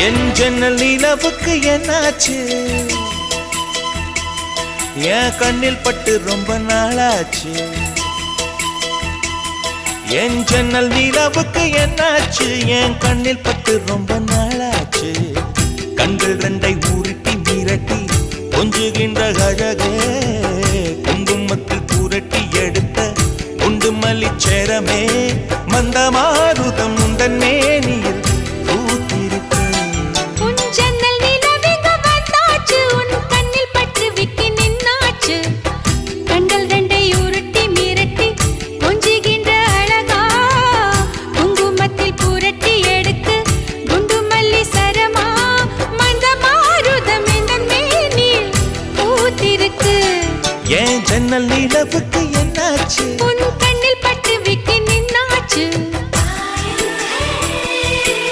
என் ஜன்னல் நிலவுக்கு என்னாச்சு? என் கண்ணில் பட்டு ரொம்ப நாளாச்சு. என் ஜன்னல் நிலவுக்கு என்னாச்சு? என் கண்ணில் பட்டு ரொம்ப நாளாச்சு. கண்கள் ரெண்டை உருட்டி மிரட்டி கொஞ்சுகின்ற அழகே, குங்குமத்தில் புரட்டி எடுத்த குண்டுமல்லி சேரமே, மந்த மாருதம் உந்தன்னே